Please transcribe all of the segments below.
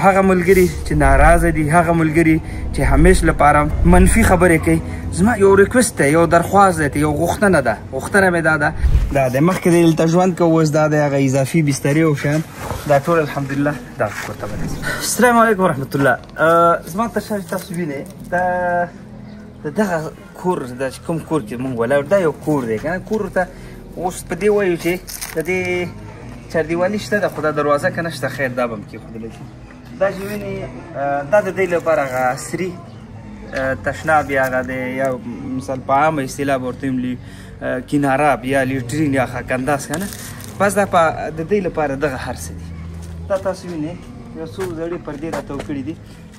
هغه ملګري چې ناراضه دي، هغه ملګري چې همیش لپاره منفي خبرې کوي، زما یو ریکوست دی، یو درخواست دی، یو غوښتنه ده. غوښتنه مې دا د مخکې دلته ژوند کوو، اوس دا د هغه اضافي بسترې او شیان دا ټول الحمدلله دغه کور ته بنظم. السلام علیکم ورحمت الله. زما تر شا چې تاسو وینئ دا دغه کور دا چې کوم کور کې مونږ ولاړ دا یو کور دی که نه. کور ته اوس په دې وایو چې د دې چاردیوالي شته ده، خو دا دروازه که نه شته، خیر دا به م کېښودلی شي. دا چې وینئ دا د دې لپاره هغه عصري تشناب یا هغه د یا مثال په عامه اصطلاح به ورته ویم کناراب یا لیټرین یا خاکنداز که نه، بس دا د دې لپاره دغه هر څه دي. دا تاسو وینئ یو څو زړې پردې راته وکړي دي،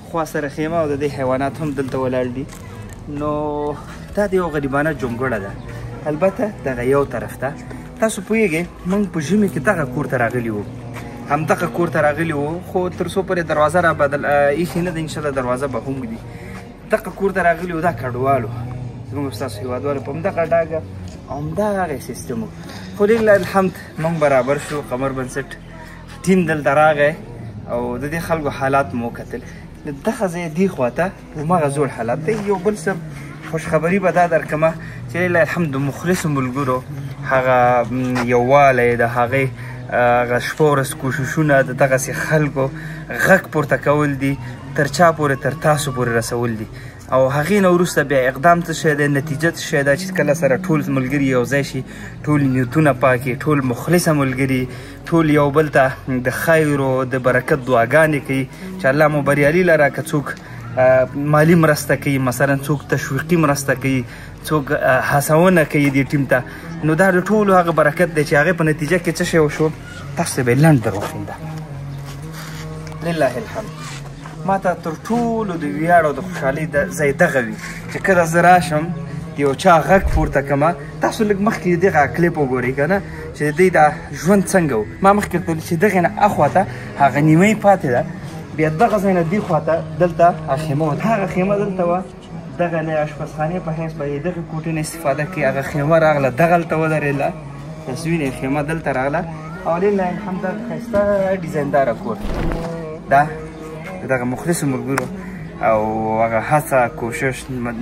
خوا سره خیمه او د دې حیوانات هم دلته ولاړ دي. نو دا د یو غریبانه جونګړه ده. البته دغه یو طرف ته تاسو پوهیږئ موږ په ژمي کې دغه کور ته راغلي وو، همدغه کور ته راغلي وو، خو تر څو پورې دروازه را بدل ایښې نه ده، انشاءالله دروازه به هم ږدي. دغه کور ته راغلي وو، دا کډوالو زموږ ستاسو هېوادوالو په همدغه ډاګه او همدغه سیستم وو. خو لله الحمد موږ برابر شو، قمر بنسټ ټیم دلته راغی او د دې خلکو حالات مو وکتل. دغه ځای دې خواته هماغه زوړ حالات دی. یو بل څه خوشخبري به دا درکړمه چې لله الحمد د مخلصو ملګرو هغه یووالی، د هغې هغه شپه ورځ کوششونه د دغسې خلکو غږ پورته کول دي، تر چا پورې؟ تر تاسو پورې رسول دي. او هغې نه وروسته بیا اقدام څه شی دی، نتیجه څه شی ده چې کله سره ټول ملګري یو ځای شي، ټول نیتونه پاکي، ټول مخلصه ملګري، ټول یو بل ته د خیر او د برکت دعاګانې کوي چې الله مو بریالي لره. که څوک مالی مرسته کوي، مثلا څوک تشویقي مرسته کوي، څوک هڅونه کوي دې ټیم ته، نو دا د ټولو هغه برکت دی چې هغې په نتیجه کې څه شی وشو، تاسو ته به یې لنډ در وښینده. لله الحمد. ما ته تر ټولو د ویاړ او د خوشحالۍ ځای دغه وي چې کله زه راشم د یو چا غږ پورته کړمه. تاسو لږ مخکې د دغه کلیپ وګورئ که نه چې د دوی دا ژوند څنګه و. ما مخکې ورته ویل چې دغې نه اخواته هغه نیمۍ پاتې ده، بیا دغه ځای نه دې خواته دلته خیمه وه. هغه خیمه دلته وه، دغه د اشپزخانې په حیث به یې دغې کوټې نه استفاده کوي. هغه خیمه راغله دغلته ودرېدله، تاسو وینئ خیمه دلته راغله او لله الحمد دا ښایسته ډیزاینداره کور دا دغه مخلصو ملګرو او هغه هڅه کوشش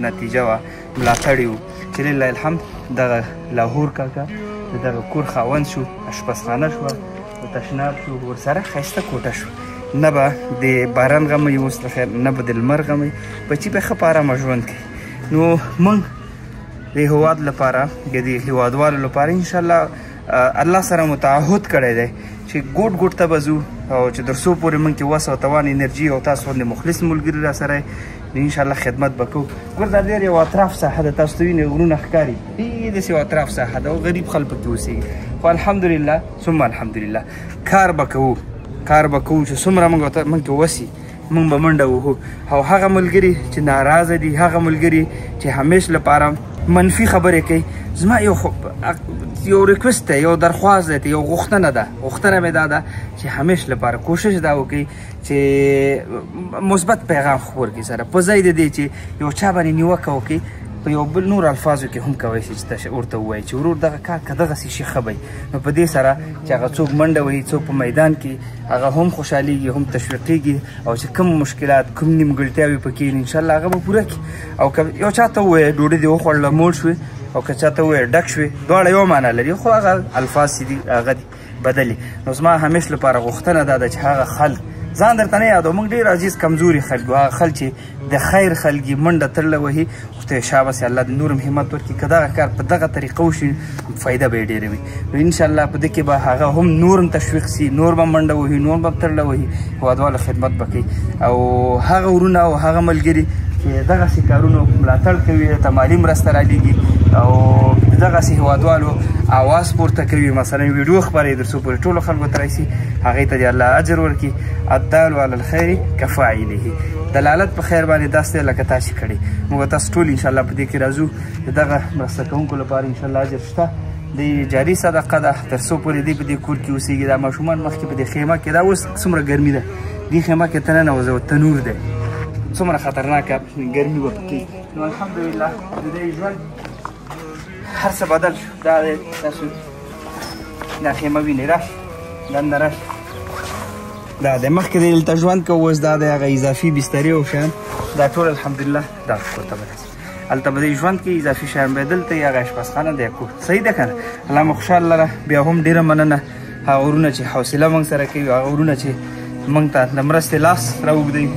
نتیجه وه، ملاتړ یې و چې لله الحمد دغه لاهور کاکا د دغه کور خاوند شو، اشپزخانه شوه، تشناب شو، ورسره ښایسته کوټه شو. نه به د باران غمی اوس د خیر، نه به د لمر غمی، بچي به ښه په ارامه ژوند کوي. نو موږ د هېواد لپاره د هېوادوالو لپاره انشاءالله الله سره متعهد کړی دی چې ګوټ ګوټ ته به ځو او چې تر څو پورې موږ کې وس او توان انرژي او تاسو غوندې مخلص ملګري را سره نو انشاءالله خدمت به کوو. ګور دا ډېر یو اطراف ساحه ده، تاسو ته وینئ غرونه ښکاري، ډېر داسې یو اطراف ساحه ده او غریب خلک پکې اوسېږي. خو الحمدلله ثم الحمدلله کار به کوو چې څومره موږ کې وسي موږ به منډه وهو. او هغه ملګري چې ناراضه دي، هغه ملګري چې همیش لپاره منفي خبرې کوي، زما یو ریکوست دی، یو درخواست دی، یو غوښتنه ده. غوښتنه مې دا ده چې همیش لپاره کوشش دا وکړي چې مثبت پیغام خپور کړي سره، په ځای د دې چې یو چا باندې نیوکه وکړي، په یو بل نور الفاظو کې هم کولی شي چې ورته ووایي چې ورور دغه کار که دغسې شي ښه به نو په دې سره چې هغه څوک منډه وهي، څوک په میدان کې هغه هم خوشحالېږي، هم تشویقېږي او چې کوم مشکلات کوم نیمګړتیاوې پکې انشاءالله هغه به پوره کړي. او که یو چا ته ووایه ډوډۍ دې وخوړله موړ شوې، او که چا ته ووایه ډک شوې، دواړه یو معنا لري، خو هغه الفاظ چې دي هغه دي بدلې. نو زما همیش لپاره غوښتنه دا ده چې هغه خلک ځان درته نه یادوم، موږ ډېر عزیز کمزوري خلک یو، هغه خلک چې د خیر خلک منډه ترله وهي، خدای شاباسې الله د نور هم همت ورکړي. که دغه کار په دغه طریقه وشي فایده به یې ډېره وي. نو انشاءالله په دې کې به هغه هم نور هم تشویق سي، نور به منډه وهي، نور به ترله وهي، هېوادوالو خدمت به کوي. او هغه ورونه او هغه ملګري چې دغسې کارونو ملاتړ کوي، ته مالي مرسته رالیږي او دغسې هېوادوالو اواز پورته کوي، مثلا ویډیو خپروي تر څو پورې ټولو خلکو ته رسي، هغې ته دې الله اجر ورکړي. الدال علی الخیر کفاعله، دلالت په خیر باندې داسې لکه تاسې کړي. موږ تاسو ټول انشاءالله په دې کې راځو، دغه مرسته کوونکو لپاره انشاءالله اجر شته. د جاري صدقه ده، تر څو پورې دی په دې کور کې اوسېږي. دا ماشومان مخکې په دې خیمه کې، دا اوس څومره ګرمي ده، دې خیمه کې ته ننوځه، تنور دی، څومره خطرناکه ګرمي به پکې. نو الحمدلله د دې ژوند هر څه بدل شو. دا تاسو دا خیمه وینئ، راشه دننه راشه، دا د مخکې د دلته ژوند کوو اوس دا د هغه اضافي بسترې او شیان دا ټول الحمدلله دا کور ته به راځي هلته به د ژوند کې اضافي شیان به دلته یې هغه اشپزخانه دی کور صحیح ده که نه الله مو خوشحال لره بیا هم ډېره مننه هغه ورونه چې حوصله موږ سره کوي هغه ورونه چې موږ ته د مرستې لاس راوږدوي